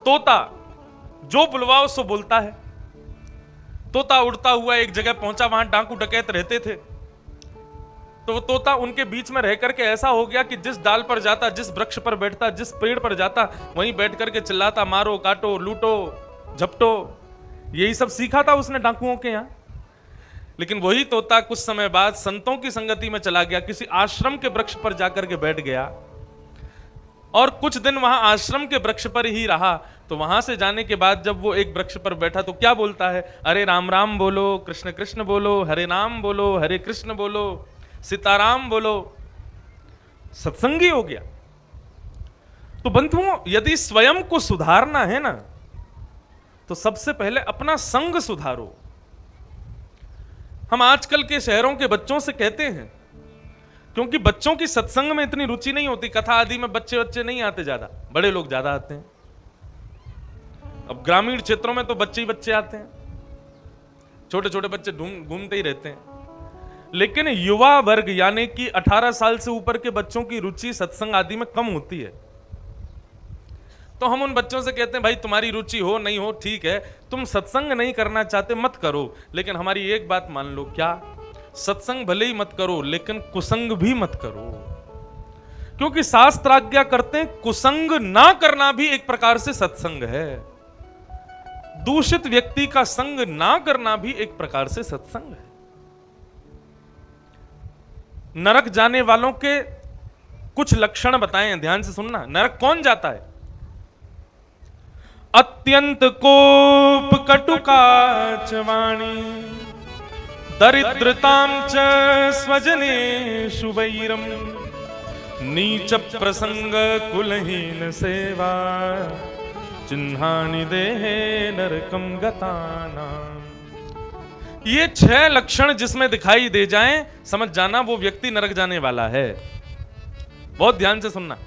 तोता जो बुलवाओ सो बोलता है। तोता उड़ता हुआ एक जगह पहुंचा, वहां डाकू डकैत रहते थे। तो वो तोता उनके बीच में रह करके ऐसा हो गया कि जिस डाल पर जाता, जिस वृक्ष पर बैठता, जिस पेड़ पर जाता, वहीं बैठ करके चिल्लाता, मारो काटो लूटो झपटो। यही सब सीखा था उसने डाकुओं के यहां। लेकिन वही तोता कुछ समय बाद संतों की संगति में चला गया, किसी आश्रम के वृक्ष पर जाकर के बैठ गया और कुछ दिन वहां आश्रम के वृक्ष पर ही रहा। तो वहां से जाने के बाद जब वो एक वृक्ष पर बैठा तो क्या बोलता है, अरे राम राम बोलो, कृष्ण कृष्ण बोलो, हरे नाम बोलो, हरे कृष्ण बोलो, सीताराम बोलो। सत्संगी हो गया। तो बंधुओं, यदि स्वयं को सुधारना है ना, तो सबसे पहले अपना संग सुधारो। हम आजकल के शहरों के बच्चों से कहते हैं, क्योंकि बच्चों की सत्संग में इतनी रुचि नहीं होती, कथा आदि में बच्चे नहीं आते, ज्यादा बड़े लोग ज्यादा आते हैं। अब ग्रामीण क्षेत्रों में तो बच्चे ही बच्चे आते हैं, छोटे छोटे बच्चे घूमते ही रहते हैं। लेकिन युवा वर्ग यानी कि 18 साल से ऊपर के बच्चों की रुचि सत्संग आदि में कम होती है। तो हम उन बच्चों से कहते हैं, भाई तुम्हारी रुचि हो नहीं हो ठीक है, तुम सत्संग नहीं करना चाहते मत करो, लेकिन हमारी एक बात मान लो, क्या? सत्संग भले ही मत करो, लेकिन कुसंग भी मत करो। क्योंकि शास्त्र आज्ञा करते हैं कुसंग ना करना भी एक प्रकार से सत्संग है। दूषित व्यक्ति का संग ना करना भी एक प्रकार से सत्संग है। नरक जाने वालों के कुछ लक्षण बताएं, ध्यान से सुनना। नरक कौन जाता है? अत्यंत कोप कटुकाच वाणी, दरिद्रतां च स्वजनेषु वैरम, नीच प्रसंग कुलहीन सेवा, चिन्हानि देहे नरकम गतानाम। ये 6 लक्षण जिसमें दिखाई दे जाएं, समझ जाना वो व्यक्ति नरक जाने वाला है। बहुत ध्यान से सुनना।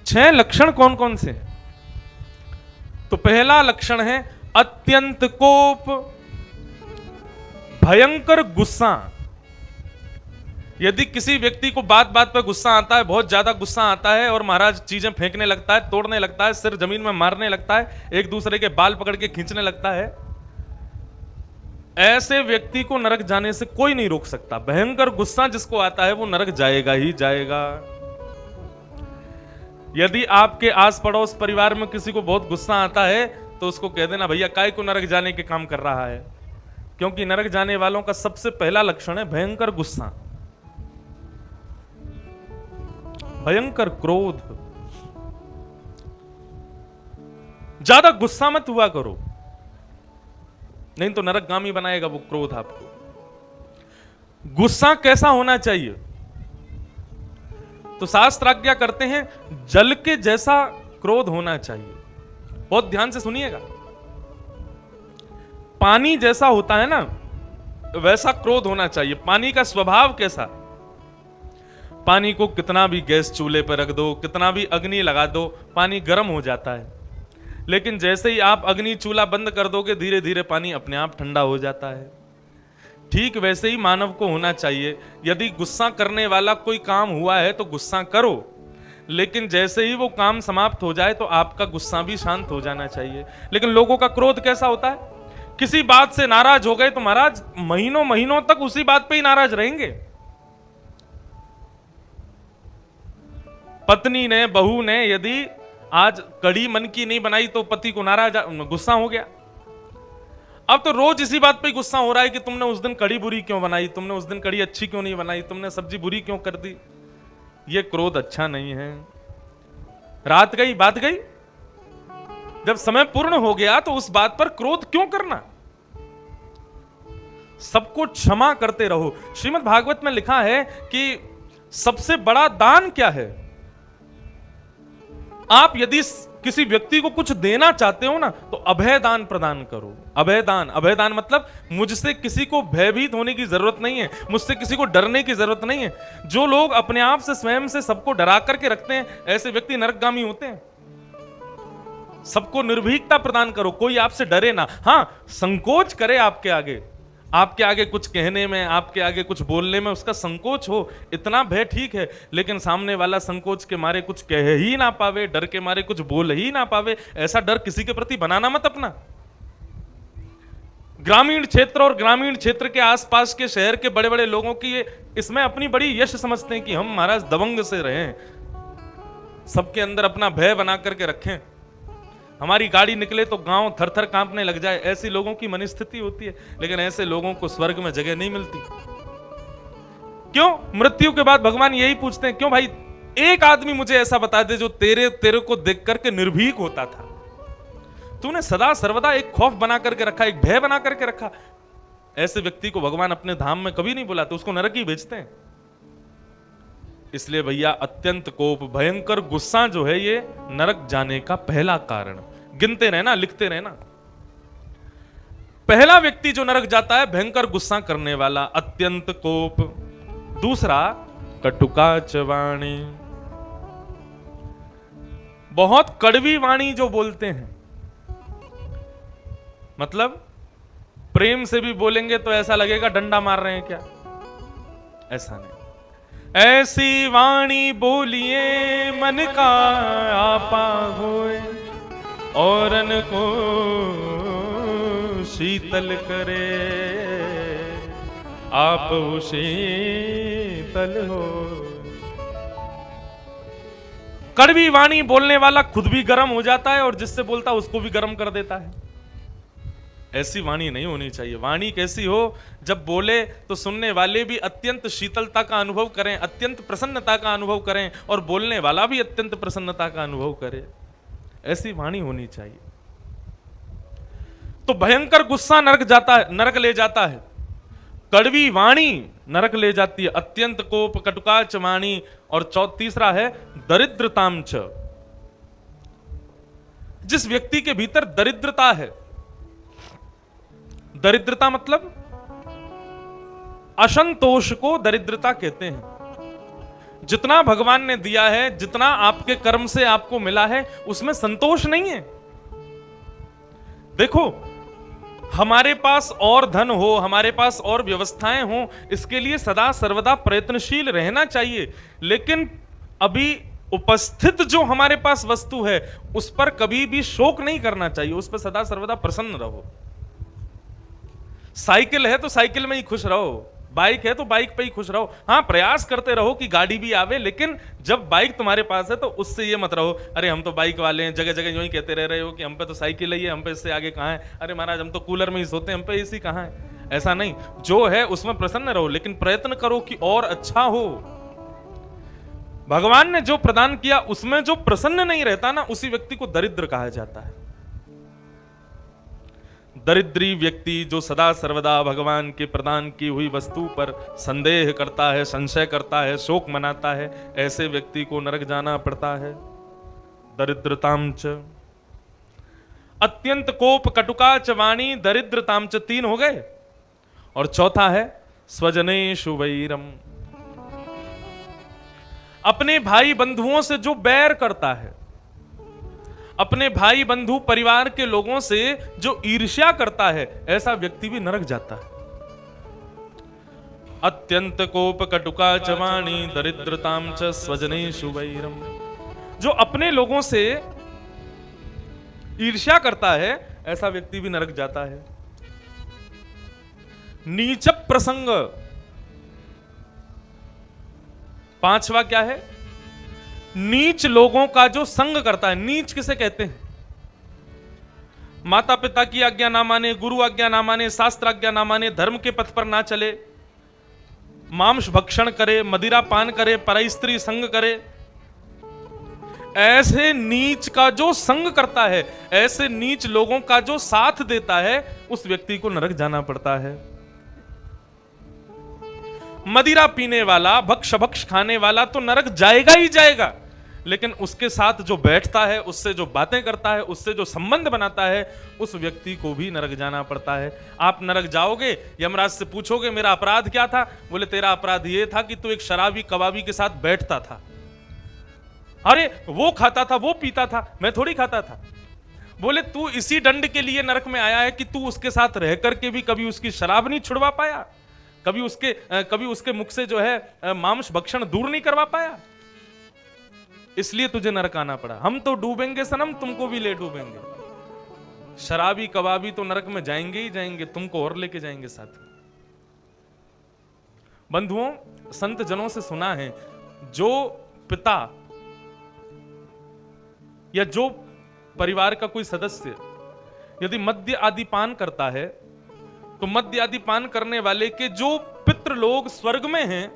6 लक्षण कौन कौन से हैं? तो पहला लक्षण है अत्यंत कोप, भयंकर गुस्सा। यदि किसी व्यक्ति को बात बात पर गुस्सा आता है, बहुत ज्यादा गुस्सा आता है और महाराज चीजें फेंकने लगता है, तोड़ने लगता है, सिर जमीन में मारने लगता है, एक दूसरे के बाल पकड़ के खींचने लगता है, ऐसे व्यक्ति को नरक जाने से कोई नहीं रोक सकता। भयंकर गुस्सा जिसको आता है वो नरक जाएगा ही जाएगा। यदि आपके आस पड़ोस परिवार में किसी को बहुत गुस्सा आता है तो उसको कह देना, भैया काय को नरक जाने के काम कर रहा है। क्योंकि नरक जाने वालों का सबसे पहला लक्षण है भयंकर गुस्सा, भयंकर क्रोध। ज्यादा गुस्सा मत हुआ करो, नहीं तो नरकगामी बनाएगा वो क्रोध आपको। गुस्सा कैसा होना चाहिए? तो शास्त्र आज्ञा करते हैं जल के जैसा क्रोध होना चाहिए। बहुत ध्यान से सुनिएगा। पानी जैसा होता है ना, वैसा क्रोध होना चाहिए। पानी का स्वभाव कैसा? पानी को कितना भी गैस चूल्हे पर रख दो, कितना भी अग्नि लगा दो, पानी गर्म हो जाता है। लेकिन जैसे ही आप अग्नि चूल्हा बंद कर दोगे, धीरे धीरे पानी अपने आप ठंडा हो जाता है। ठीक वैसे ही मानव को होना चाहिए। यदि गुस्सा करने वाला कोई काम हुआ है तो गुस्सा करो, लेकिन जैसे ही वो काम समाप्त हो जाए तो आपका गुस्सा भी शांत हो जाना चाहिए। लेकिन लोगों का क्रोध कैसा होता है? किसी बात से नाराज हो गए तो महाराज महीनों महीनों तक उसी बात पे ही नाराज रहेंगे। पत्नी ने, बहू ने यदि आज कड़ी मन की नहीं बनाई तो पति को नाराज, गुस्सा हो गया। अब तो रोज इसी बात पे गुस्सा हो रहा है कि तुमने उस दिन कड़ी बुरी क्यों बनाई, तुमने उस दिन कड़ी अच्छी क्यों नहीं बनाई, तुमने सब्जी बुरी क्यों कर दी। ये क्रोध अच्छा नहीं है। रात गई बात गई, जब समय पूर्ण हो गया तो उस बात पर क्रोध क्यों करना। सबको क्षमा करते रहो। श्रीमद् भागवत में लिखा है कि सबसे बड़ा दान क्या है? आप यदि किसी व्यक्ति को कुछ देना चाहते हो ना, तो अभय दान प्रदान करो। अभय दान, अभय दान मतलब मुझसे किसी को भयभीत होने की जरूरत नहीं है, मुझसे किसी को डरने की जरूरत नहीं है। जो लोग अपने आप से स्वयं से सबको डरा करके रखते हैं, ऐसे व्यक्ति नरकगामी होते हैं। सबको निर्भीकता प्रदान करो, कोई आपसे डरे ना। हां, संकोच करे आपके आगे, आपके आगे कुछ कहने में, आपके आगे कुछ बोलने में उसका संकोच हो, इतना भय ठीक है, लेकिन सामने वाला संकोच के मारे कुछ कह ही ना पावे, डर के मारे कुछ बोल ही ना पावे, ऐसा डर किसी के प्रति बनाना मत अपना। ग्रामीण क्षेत्र और ग्रामीण क्षेत्र के आसपास के शहर के बड़े बड़े लोगों की इसमें अपनी बड़ी यश समझते हैं कि हम महाराज दबंग से रहें, सबके अंदर अपना भय बना करके रखें, हमारी गाड़ी निकले तो गांव थर थर कांपने लग जाए, ऐसी लोगों की मनस्थिति होती है। लेकिन ऐसे लोगों को स्वर्ग में जगह नहीं मिलती। क्यों? मृत्यु के बाद भगवान यही पूछते हैं, क्यों भाई एक आदमी मुझे ऐसा बता दे जो तेरे को देख करके निर्भीक होता था। तूने सदा सर्वदा एक खौफ बना करके रखा, एक भय बना करके रखा। ऐसे व्यक्ति को भगवान अपने धाम में कभी नहीं बुलाते, उसको नरक ही भेजते हैं। इसलिए भैया अत्यंत कोप, भयंकर गुस्सा जो है ये नरक जाने का पहला कारण। गिनते रहना, लिखते रहना। पहला व्यक्ति जो नरक जाता है भयंकर गुस्सा करने वाला, अत्यंत कोप। दूसरा कटुकाच वाणी, बहुत कड़वी वाणी जो बोलते हैं, मतलब प्रेम से भी बोलेंगे तो ऐसा लगेगा डंडा मार रहे हैं क्या, ऐसा नहीं। ऐसी वाणी बोलिए मन का आपा होए, औरन को शीतल करे, आप शीतल हो। कड़वी वाणी बोलने वाला खुद भी गर्म हो जाता है और जिससे बोलता है उसको भी गर्म कर देता है। ऐसी वाणी नहीं होनी चाहिए। वाणी कैसी हो, जब बोले तो सुनने वाले भी अत्यंत शीतलता का अनुभव करें, अत्यंत प्रसन्नता का अनुभव करें, और बोलने वाला भी अत्यंत प्रसन्नता का अनुभव करे। ऐसी वाणी होनी चाहिए। तो भयंकर गुस्सा नरक जाता है, नरक ले जाता है। कड़वी वाणी नरक ले जाती है, अत्यंत कोप, कटुकाच वाणी। और तीसरा है दरिद्रतांच। जिस व्यक्ति के भीतर दरिद्रता है, दरिद्रता मतलब असंतोष को दरिद्रता कहते हैं। जितना भगवान ने दिया है, जितना आपके कर्म से आपको मिला है, उसमें संतोष नहीं है। देखो, हमारे पास और धन हो, हमारे पास और व्यवस्थाएं हो, इसके लिए सदा सर्वदा प्रयत्नशील रहना चाहिए। लेकिन अभी उपस्थित जो हमारे पास वस्तु है उस पर कभी भी शोक नहीं करना चाहिए, उस पर सदा सर्वदा प्रसन्न रहो। साइकिल है तो साइकिल में ही खुश रहो, बाइक है तो बाइक पे ही खुश रहो। हाँ, प्रयास करते रहो कि गाड़ी भी आवे, लेकिन जब बाइक तुम्हारे पास है तो उससे ये मत रहो अरे हम तो बाइक वाले हैं, जगह जगह यूं ही कहते रह रहे हो कि हम पे तो साइकिल ही है, हम पे इससे आगे कहाँ है, अरे महाराज हम तो कूलर में ही सोते हैं, हम पे एसी कहाँ है। ऐसा नहीं, जो है उसमें प्रसन्न रहो, लेकिन प्रयत्न करो कि और अच्छा हो। भगवान ने जो प्रदान किया उसमें जो प्रसन्न नहीं रहता ना, उसी व्यक्ति को दरिद्र कहा जाता है। दरिद्री व्यक्ति जो सदा सर्वदा भगवान के प्रदान की हुई वस्तु पर संदेह करता है, संशय करता है, शोक मनाता है, ऐसे व्यक्ति को नरक जाना पड़ता है। दरिद्रतांच, अत्यंत कोप, कटुकाच वाणी, दरिद्रतांच, 3 हो गए। और चौथा है स्वजनेषु वैरम। अपने भाई बंधुओं से जो बैर करता है, अपने भाई बंधु परिवार के लोगों से जो ईर्ष्या करता है, ऐसा व्यक्ति भी नरक जाता है। अत्यंत कोप, कटुकाच वाणी, दरिद्रतां च स्वजनेषु वैरम। जो अपने लोगों से ईर्ष्या करता है, ऐसा व्यक्ति भी नरक जाता है। नीच प्रसंग, 5वां क्या है? नीच लोगों का जो संग करता है। नीच किसे कहते हैं? माता पिता की आज्ञा ना माने, गुरु आज्ञा ना माने, शास्त्र आज्ञा ना माने, धर्म के पथ पर ना चले, मांस भक्षण करे, मदिरा पान करे, पराई स्त्री संग करे, ऐसे नीच का जो संग करता है, ऐसे नीच लोगों का जो साथ देता है, उस व्यक्ति को नरक जाना पड़ता है। मदिरा पीने वाला, भक्ष खाने वाला तो नरक जाएगा ही जाएगा, लेकिन उसके साथ जो बैठता है, उससे जो बातें करता है, उससे जो संबंध बनाता है, उस व्यक्ति को भी नरक जाना पड़ता है। आप नरक जाओगे, यमराज से पूछोगे मेरा अपराध क्या था? बोले तेरा अपराध ये था कि तू एक शराबी कबाबी के साथ बैठता था। अरे वो खाता था, वो पीता था, मैं थोड़ी खाता था। बोले तू इसी दंड के लिए नरक में आया है कि तू उसके साथ रह करके भी कभी उसकी शराब नहीं छुड़वा पाया, कभी उसके मुख से जो है मांस भक्षण दूर नहीं करवा पाया, इसलिए तुझे नरक आना पड़ा। हम तो डूबेंगे सनम, तुमको भी ले डूबेंगे। शराबी कबाबी तो नरक में जाएंगे ही जाएंगे, तुमको और लेके जाएंगे साथ। बंधुओं, संत जनों से सुना है, जो पिता या जो परिवार का कोई सदस्य यदि मद्य आदि पान करता है, तो मद्य आदि पान करने वाले के जो पितृ लोग स्वर्ग में हैं,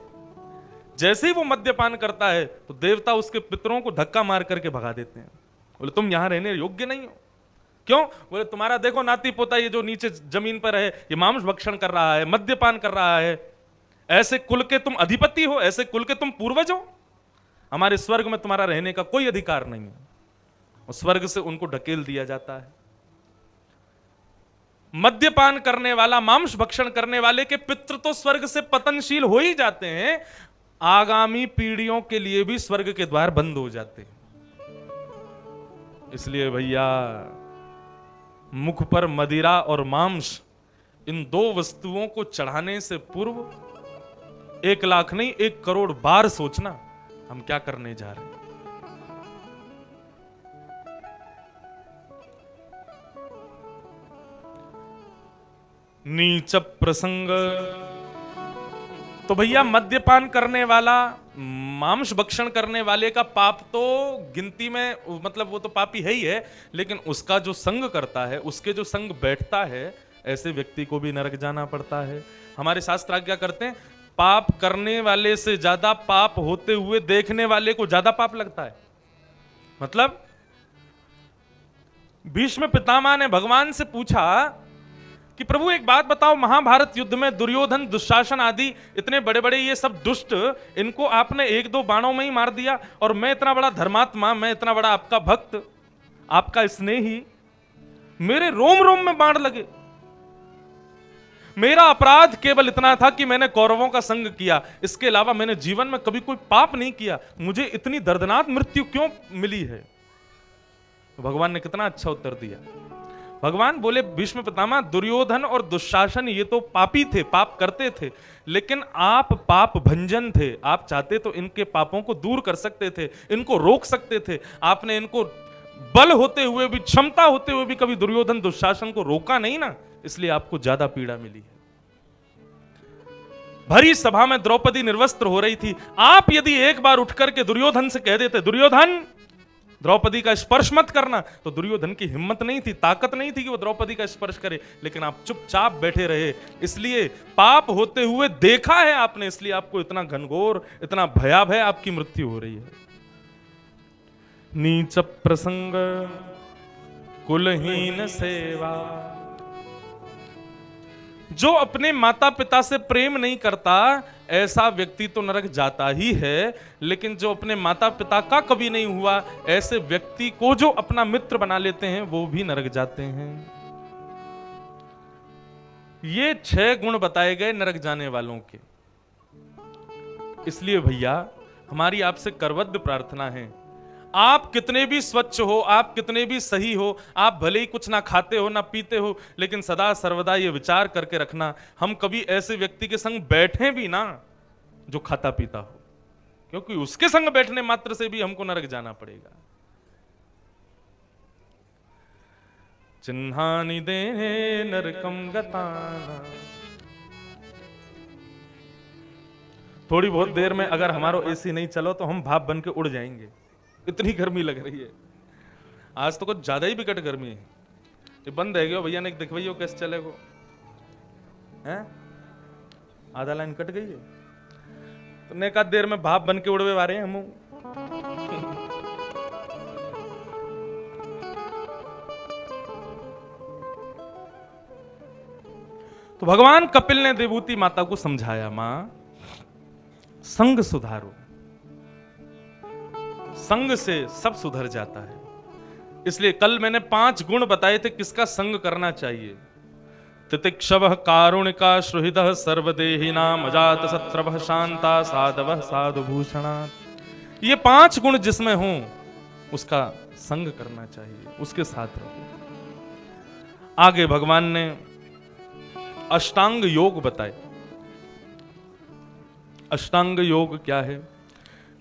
जैसे ही वो मद्यपान करता है तो देवता उसके पितरों को धक्का मार करके भगा देते हैं। बोले तुम यहां रहने योग्य नहीं हो। क्यों? बोले तुम्हारा देखो नाती पोता ये जो नीचे जमीन पर है, ये मांस भक्षण कर रहा है, मद्यपान कर रहा है, ऐसे कुल के तुम अधिपति हो, ऐसे कुल के तुम पूर्वज हो, हमारे स्वर्ग में तुम्हारा रहने का कोई अधिकार नहीं है। और स्वर्ग से उनको ढकेल दिया जाता है। मद्यपान करने वाला, मांस भक्षण करने वाले के पितृ तो स्वर्ग से पतनशील हो ही जाते हैं, आगामी पीढ़ियों के लिए भी स्वर्ग के द्वार बंद हो जाते हैं। इसलिए भैया, मुख पर मदिरा और मांस, इन दो वस्तुओं को चढ़ाने से पूर्व 1 लाख नहीं 1 करोड़ बार सोचना हम क्या करने जा रहे हैं। नीच प्रसंग। तो भैया, मद्यपान करने वाला, मांस भक्षण करने वाले का पाप तो गिनती में, मतलब वो तो पापी है ही है, लेकिन उसका जो संग करता है, उसके जो संग बैठता है, ऐसे व्यक्ति को भी नरक जाना पड़ता है। हमारे शास्त्र क्या करते हैं? पाप करने वाले से ज्यादा पाप होते हुए देखने वाले को ज्यादा पाप लगता है। मतलब भीष्म पितामह ने भगवान से पूछा कि प्रभु एक बात बताओ, महाभारत युद्ध में दुर्योधन, दुशासन आदि इतने बड़े बड़े ये सब दुष्ट, इनको आपने 1-2 बाणों में ही मार दिया, और मैं इतना बड़ा धर्मात्मा, मैं इतना बड़ा आपका भक्त, आपका स्नेही, मेरे रोम रोम में बाण लगे। मेरा अपराध केवल इतना था कि मैंने कौरवों का संग किया, इसके अलावा मैंने जीवन में कभी कोई पाप नहीं किया, मुझे इतनी दर्दनाक मृत्यु क्यों मिली है? तो भगवान ने कितना अच्छा उत्तर दिया। भगवान बोले, भीष्म पितामह, दुर्योधन और दुशासन ये तो पापी थे, पाप करते थे, लेकिन आप पाप भंजन थे। आप चाहते तो इनके पापों को दूर कर सकते थे, इनको रोक सकते थे। आपने इनको बल होते हुए भी, क्षमता होते हुए भी कभी दुर्योधन दुशासन को रोका नहीं ना, इसलिए आपको ज्यादा पीड़ा मिली है। भरी सभा में द्रौपदी निर्वस्त्र हो रही थी, आप यदि एक बार उठ करके दुर्योधन से कह देते, दुर्योधन द्रौपदी का स्पर्श मत करना, तो दुर्योधन की हिम्मत नहीं थी, ताकत नहीं थी कि वो द्रौपदी का स्पर्श करे, लेकिन आप चुपचाप बैठे रहे। इसलिए पाप होते हुए देखा है आपने, इसलिए आपको इतना घनघोर, इतना भयावह आपकी मृत्यु हो रही है। नीच प्रसंग कुलहीन सेवा। जो अपने माता पिता से प्रेम नहीं करता, ऐसा व्यक्ति तो नरक जाता ही है, लेकिन जो अपने माता पिता का कभी नहीं हुआ, ऐसे व्यक्ति को जो अपना मित्र बना लेते हैं, वो भी नरक जाते हैं। ये 6 गुण बताए गए नरक जाने वालों के। इसलिए भैया, हमारी आपसे करबद्ध प्रार्थना है, आप कितने भी स्वच्छ हो, आप कितने भी सही हो, आप भले ही कुछ ना खाते हो ना पीते हो, लेकिन सदा सर्वदा ये विचार करके रखना, हम कभी ऐसे व्यक्ति के संग बैठे भी ना जो खाता पीता हो, क्योंकि उसके संग बैठने मात्र से भी हमको नरक जाना पड़ेगा। चिन्हानि देहे नरकम गताना। थोड़ी बहुत देर में अगर हमारो एसी नहीं चलो तो हम भाप बन के उड़ जाएंगे, इतनी गर्मी लग रही है। आज तो कुछ ज्यादा ही विकट गर्मी है। ये बंद है गया भैया ने दिखवाइयो कैसे चलेगो हैं? आधा लाइन कट गई है तो ने का देर में भाप बन के उड़वे वारे हैं हम। तो भगवान कपिल ने देवहूति माता को समझाया, मां संग सुधारो, संग से सब सुधर जाता है। इसलिए कल मैंने 5 गुण बताए थे किसका संग करना चाहिए। तितिक्षवः कारुणिका सुहृदः सर्वदेहिनां अजात शत्रवः शांता साधवः साधुभूषणात्। ये 5 गुण जिसमें हों उसका संग करना चाहिए, उसके साथ रहो। आगे भगवान ने अष्टांग योग बताए। अष्टांग योग क्या है?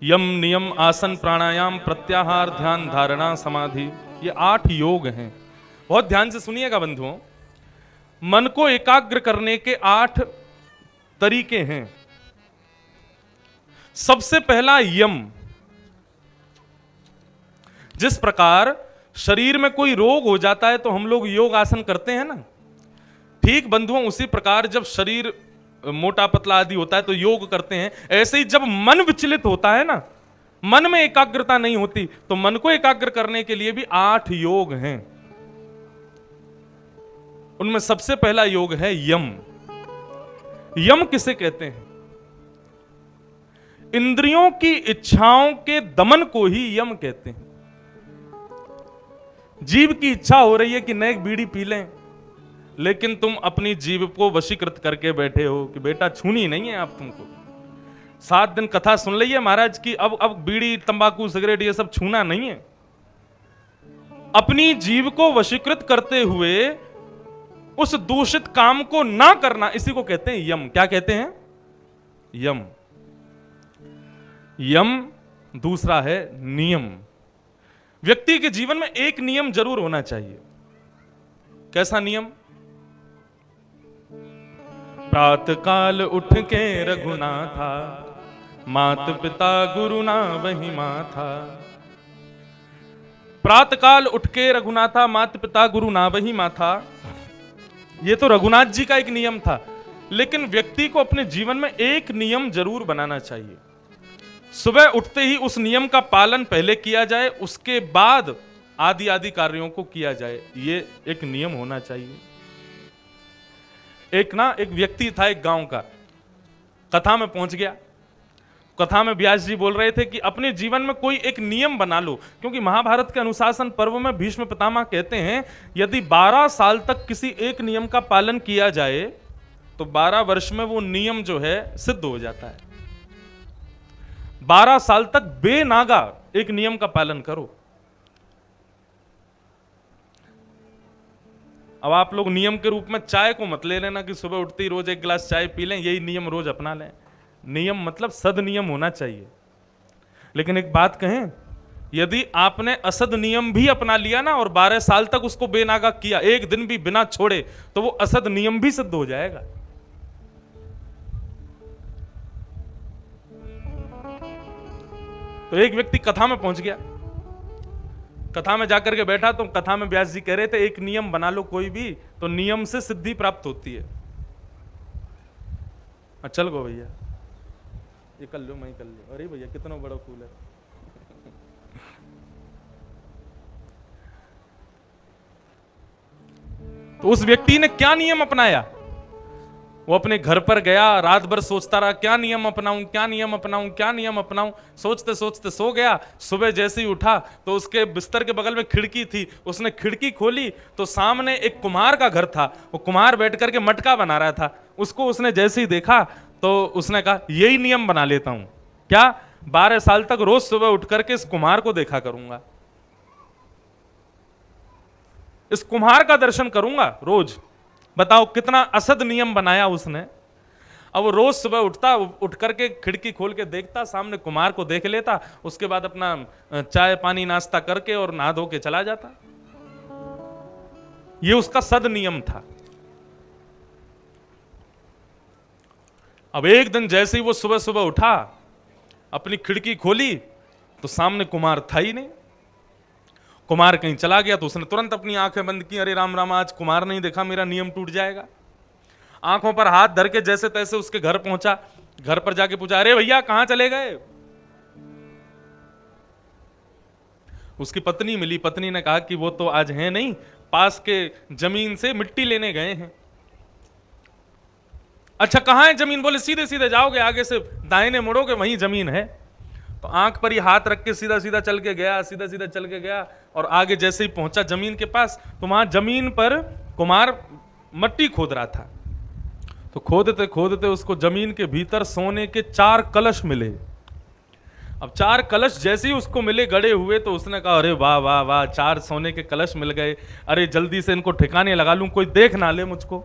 यम, नियम, आसन, प्राणायाम, प्रत्याहार, ध्यान, धारणा, समाधि, ये 8 योग हैं। बहुत ध्यान से सुनिएगा बंधुओं। मन को एकाग्र करने के 8 तरीके हैं। सबसे पहला यम। जिस प्रकार शरीर में कोई रोग हो जाता है तो हम लोग योग आसन करते हैं ना, ठीक बंधुओं उसी प्रकार जब शरीर मोटा पतला आदि होता है तो योग करते हैं। ऐसे ही जब मन विचलित होता है ना, मन में एकाग्रता नहीं होती, तो मन को एकाग्र करने के लिए भी 8 योग हैं। उनमें सबसे पहला योग है यम। यम किसे कहते हैं? इंद्रियों की इच्छाओं के दमन को ही यम कहते हैं। जीव की इच्छा हो रही है कि नए बीड़ी पी लें, लेकिन तुम अपनी जीव को वशीकृत करके बैठे हो कि बेटा छूनी नहीं है आप तुमको। 7 दिन कथा सुन ली है महाराज की, अब बीड़ी तंबाकू सिगरेट ये सब छूना नहीं है। अपनी जीव को वशीकृत करते हुए उस दूषित काम को ना करना, इसी को कहते हैं यम। क्या कहते हैं? यम। यम। दूसरा है नियम। व्यक्ति के जीवन में एक नियम जरूर होना चाहिए। कैसा नियम? प्रातःकाल उठ के रघुनाथा, मात पिता गुरु ना वही माथा। प्रातःकाल उठ के रघुनाथा, मात पिता गुरु ना वही माथा। यह तो रघुनाथ जी का एक नियम था, लेकिन व्यक्ति को अपने जीवन में एक नियम जरूर बनाना चाहिए। सुबह उठते ही उस नियम का पालन पहले किया जाए, उसके बाद आदि आदि कार्यों को किया जाए। ये एक नियम होना चाहिए। एक व्यक्ति था एक गांव का, कथा में पहुंच गया। कथा में व्यास जी बोल रहे थे कि अपने जीवन में कोई एक नियम बना लो, क्योंकि महाभारत के अनुशासन पर्व में भीष्म पितामह कहते हैं यदि 12 साल तक किसी एक नियम का पालन किया जाए तो 12 वर्ष में वो नियम जो है सिद्ध हो जाता है। 12 साल तक बेनागा एक नियम का पालन करो। अब आप लोग नियम के रूप में चाय को मत ले लेना कि सुबह उठते ही रोज एक गिलास चाय पी लें, यही नियम रोज अपना लें। नियम मतलब सद नियम होना चाहिए। लेकिन एक बात कहें, यदि आपने असद नियम भी अपना लिया ना और 12 साल तक उसको बेनागा किया, एक दिन भी बिना छोड़े, तो वो असद नियम भी सिद्ध हो जाएगा। तो एक व्यक्ति कथा में पहुंच गया, कथा में जाकर के बैठा, तो कथा में व्यास जी कह रहे थे एक नियम बना लो कोई भी, तो नियम से सिद्धि प्राप्त होती है। चल गो भैया, ये कर लो, मैं कर लो। अरे भैया कितना बड़ा फूल है। तो उस व्यक्ति ने क्या नियम अपनाया? वो अपने घर पर गया, रात भर सोचता रहा क्या नियम अपनाऊं, क्या नियम अपनाऊं, क्या नियम अपनाऊं। सोचते सोचते सो गया। सुबह जैसे ही उठा तो उसके बिस्तर के बगल में खिड़की थी, उसने खिड़की खोली तो सामने एक कुम्हार का घर था। वो कुम्हार बैठ करके मटका बना रहा था। उसको उसने जैसे ही देखा तो उसने कहा यही नियम बना लेता हूं। क्या? 12 साल तक रोज सुबह उठ करके इस कुम्हार को देखा करूंगा, इस कुम्हार का दर्शन करूंगा रोज। बताओ कितना असद नियम बनाया उसने। अब वो रोज सुबह उठता, उठ करके खिड़की खोल के देखता, सामने कुम्हार को देख लेता, उसके बाद अपना चाय पानी नाश्ता करके और नहा धो के चला जाता। ये उसका सद नियम था। अब एक दिन जैसे ही वो सुबह सुबह उठा, अपनी खिड़की खोली तो सामने कुम्हार था ही नहीं। कुम्हार कहीं चला गया तो उसने तुरंत अपनी आंखें बंद की। अरे राम राम, आज कुम्हार नहीं देखा, मेरा नियम टूट जाएगा। आंखों पर हाथ धर के जैसे तैसे उसके घर पहुंचा। घर पर जाके पूछा, अरे भैया कहां चले गए? उसकी पत्नी मिली। पत्नी ने कहा कि वो तो आज है नहीं, पास के जमीन से मिट्टी लेने गए हैं। अच्छा कहां है जमीन? बोले सीधे सीधे जाओगे, आगे से दाहिने मुड़ोगे, वहीं जमीन है। तो आंख पर ही हाथ रख के सीधा सीधा चल के गया, सीधा सीधा चल के गया, और आगे जैसे ही पहुंचा जमीन के पास तो वहां जमीन पर कुम्हार मट्टी खोद रहा था। तो खोदते खोदते उसको जमीन के भीतर सोने के 4 कलश मिले। अब 4 कलश जैसे ही उसको मिले गड़े हुए तो उसने कहा अरे वाह वाह वाह, 4 सोने के कलश मिल गए, अरे जल्दी से इनको ठिकाने लगा लूं, कोई देख ना ले मुझको,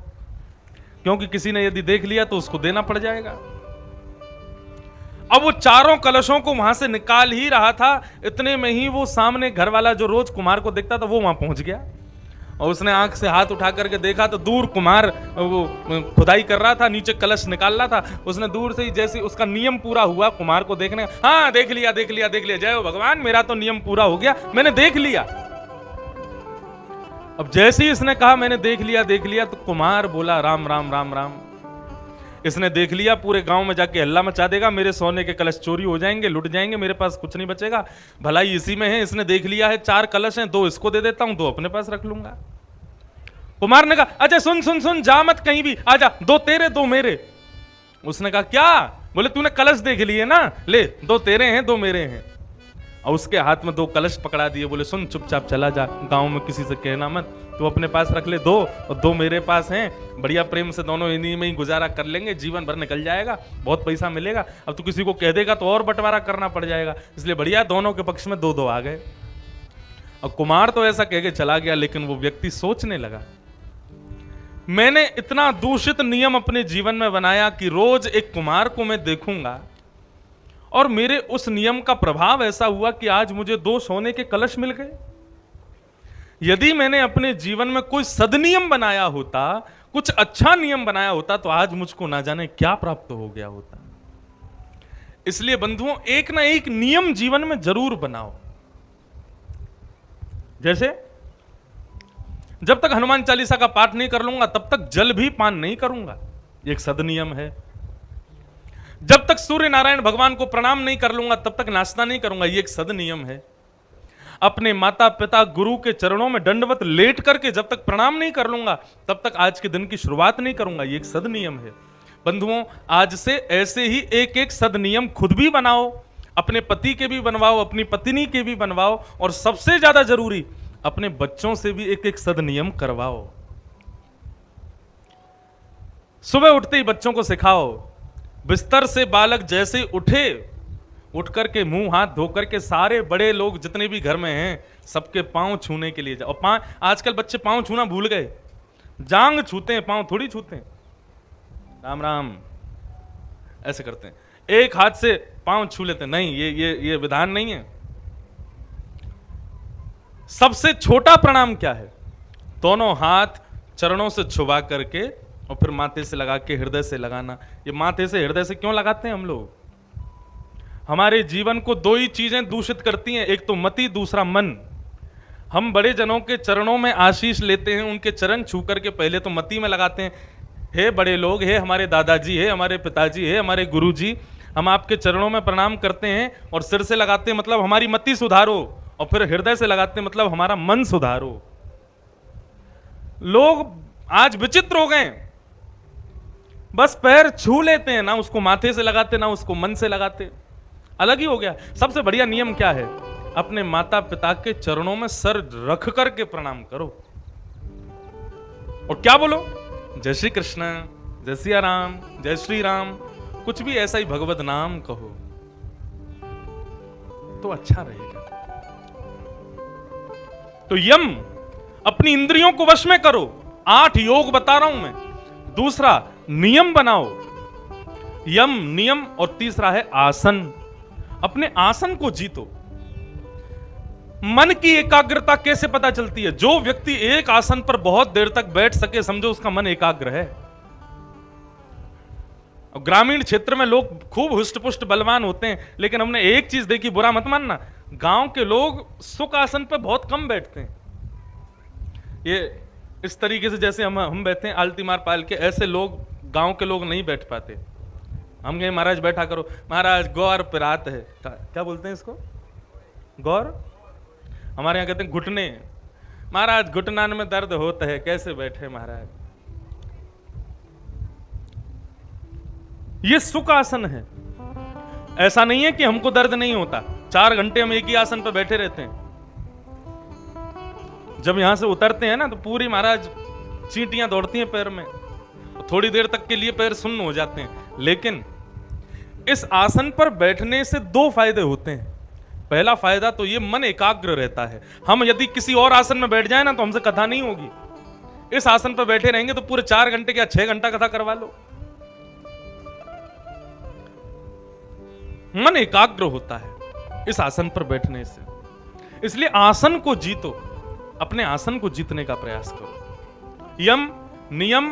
क्योंकि किसी ने यदि देख लिया तो उसको देना पड़ जाएगा। अब वो चारों कलशों को वहां से निकाल ही रहा था, इतने में ही वो सामने घर वाला जो रोज कुमार को देखता था वो वहां पहुंच गया, और उसने आंख से हाथ उठा करके देखा तो दूर कुमार वो खुदाई कर रहा था, नीचे कलश निकाल रहा था। उसने दूर से ही जैसे उसका नियम पूरा हुआ कुमार को देखने, हाँ देख लिया देख लिया देख लिया, जय हो भगवान, मेरा तो नियम पूरा हो गया, मैंने देख लिया। अब जैसे ही इसने कहा मैंने देख लिया तो कुमार बोला राम राम राम राम, इसने देख लिया पूरे गांव में जाके हल्ला मचा देगा, मेरे सोने के कलश चोरी हो जाएंगे, लुट जाएंगे, मेरे पास कुछ नहीं बचेगा, भलाई इसी में है। इसने देख लिया है 4 कलश हैं, 2 इसको दे देता हूं, 2 अपने पास रख लूंगा। कुमार ने कहा अच्छा सुन सुन सुन, जा मत कहीं भी, आजा, 2 तेरे 2 मेरे। उसने कहा क्या? बोले तूने कलश देख लिए ना, ले 2 तेरे हैं 2 मेरे हैं। और उसके हाथ में 2 कलश पकड़ा दिए, बोले सुन चुपचाप चला जा, गांव में किसी से कहना मत, तू अपने पास रख ले 2 और 2 मेरे पास हैं, बढ़िया प्रेम से दोनों इन्हीं में ही गुजारा कर लेंगे, जीवन भर निकल जाएगा, बहुत पैसा मिलेगा। अब तू किसी को कह देगा तो और बंटवारा करना पड़ जाएगा, इसलिए बढ़िया दोनों के पक्ष में 2-2 आ गए। और कुमार तो ऐसा कह के चला गया, लेकिन वो व्यक्ति सोचने लगा मैंने इतना दूषित नियम अपने जीवन में बनाया कि रोज एक कुमार को मैं देखूंगा, और मेरे उस नियम का प्रभाव ऐसा हुआ कि आज मुझे 2 सोने के कलश मिल गए। यदि मैंने अपने जीवन में कोई सदनियम बनाया होता, कुछ अच्छा नियम बनाया होता, तो आज मुझको ना जाने क्या प्राप्त हो गया होता। इसलिए बंधुओं, एक ना एक नियम जीवन में जरूर बनाओ। जैसे जब तक हनुमान चालीसा का पाठ नहीं कर लूंगा तब तक जल भी पान नहीं करूंगा, एक सदनियम है। जब तक सूर्य नारायण भगवान को प्रणाम नहीं कर लूंगा तब तक नाश्ता नहीं करूंगा, ये एक सदनियम है। अपने माता पिता गुरु के चरणों में दंडवत लेट करके जब तक प्रणाम नहीं कर लूंगा तब तक आज के दिन की शुरुआत नहीं करूंगा, ये एक सदनियम है। बंधुओं, आज से ऐसे ही एक एक सदनियम खुद भी बनाओ, अपने पति के भी बनवाओ, अपनी पत्नी के भी बनवाओ, और सबसे ज्यादा जरूरी अपने बच्चों से भी एक एक सदनियम करवाओ। सुबह उठते ही बच्चों को सिखाओ, बिस्तर से बालक जैसे उठे, उठ करके मुंह हाथ धो करके सारे बड़े लोग जितने भी घर में हैं सबके पांव छूने के लिए जाओ। और आजकल बच्चे पांव छूना भूल गए, जांग छूते हैं, पांव थोड़ी छूते हैं। राम राम ऐसे करते हैं, एक हाथ से पांव छू लेते हैं, नहीं, ये विधान नहीं है। सबसे छोटा प्रणाम क्या है? दोनों हाथ चरणों से छुपा करके और फिर माथे से लगा के हृदय से लगाना। ये माथे से हृदय से क्यों लगाते हैं हम लोग? हमारे जीवन को 2 ही चीजें दूषित करती हैं, एक तो मति, दूसरा मन। हम बड़े जनों के चरणों में आशीष लेते हैं, उनके चरण छू करके पहले तो मति में लगाते हैं, हे बड़े लोग, हे हमारे दादाजी, हे हमारे पिताजी, हे हमारे गुरुजी, हम आपके चरणों में प्रणाम करते हैं। और सिर से लगाते हैं मतलब हमारी मति सुधारो, और फिर हृदय से लगाते हैं मतलब हमारा मन सुधारो। लोग आज विचित्र हो गए, बस पैर छू लेते हैं, ना उसको माथे से लगाते ना उसको मन से लगाते, अलग ही हो गया। सबसे बढ़िया नियम क्या है? अपने माता पिता के चरणों में सर रख करके प्रणाम करो, और क्या बोलो? जय श्री कृष्ण, जय सिया राम, जय श्री राम, कुछ भी ऐसा ही भगवत नाम कहो तो अच्छा रहेगा। तो यम, अपनी इंद्रियों को वश में करो, 8 योग बता रहा हूं मैं। दूसरा नियम बनाओ, यम नियम, और तीसरा है आसन, अपने आसन को जीतो। मन की एकाग्रता कैसे पता चलती है? जो व्यक्ति एक आसन पर बहुत देर तक बैठ सके, समझो उसका मन एकाग्र है। ग्रामीण क्षेत्र में लोग खूब हुष्ट-पुष्ट बलवान होते हैं, लेकिन हमने एक चीज देखी, बुरा मत मानना, गांव के लोग सुख आसन पर बहुत कम बैठते हैं। ये इस तरीके से जैसे हम बैठते हैं आलती मार पाल के, ऐसे लोग गांव के लोग नहीं बैठ पाते। हम कहें महाराज बैठा करो, महाराज गौर पिरात है, क्या बोलते हैं इसको? गौर? हमारे यहाँ कहते हैं घुटने, महाराज घुटनान में दर्द होता है, कैसे बैठे महाराज? ये सुख आसन है। ऐसा नहीं है कि हमको दर्द नहीं होता, 4 घंटे हम एक ही आसन पर बैठे रहते हैं। जब यहां से उतरते हैं ना तो पूरी महाराज चींटियां दौड़ती हैं पैर में, थोड़ी देर तक के लिए पैर सुन्न हो जाते हैं। लेकिन इस आसन पर बैठने से दो फायदे होते हैं। पहला फायदा तो ये, मन एकाग्र रहता है। हम यदि किसी और आसन में बैठ जाए ना तो हमसे कथा नहीं होगी। इस आसन पर बैठे रहेंगे तो पूरे 4 घंटे या 6 घंटा कथा करवा लो। मन एकाग्र होता है इस आसन पर बैठने से। इसलिए आसन को जीतो, अपने आसन को जीतने का प्रयास करो। यम, नियम,